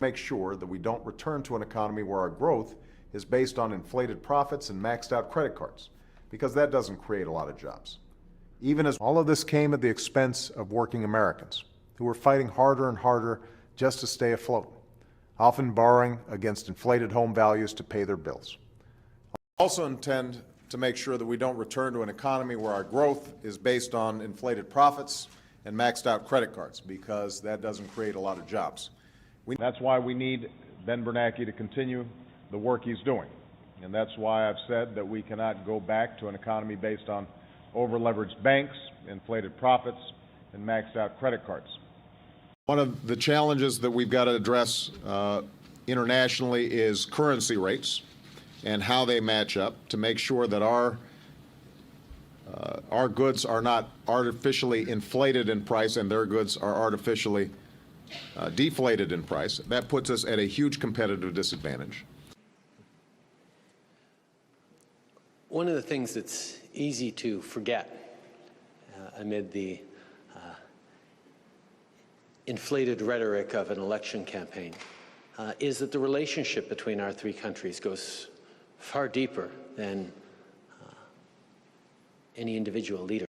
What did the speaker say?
make sure that we don't return to an economy where our growth is based on inflated profits and maxed out credit cards, because that doesn't create a lot of jobs. Even as all of this came at the expense of working Americans, who were fighting harder and harder just to stay afloat, often borrowing against inflated home values to pay their bills. I also intend to make sure that we don't return to an economy where our growth is based on inflated profits and maxed out credit cards, because that doesn't create a lot of jobs. That's why we need Ben Bernanke to continue the work he's doing. And that's why I've said that we cannot go back to an economy based on over-leveraged banks, inflated profits, and maxed out credit cards. One of the challenges that we've got to address internationally is currency rates and how they match up to make sure that our goods are not artificially inflated in price and their goods are artificially deflated in price. That puts us at a huge competitive disadvantage. One of the things that's easy to forget amid the inflated rhetoric of an election campaign is that the relationship between our three countries goes far deeper than any individual leader.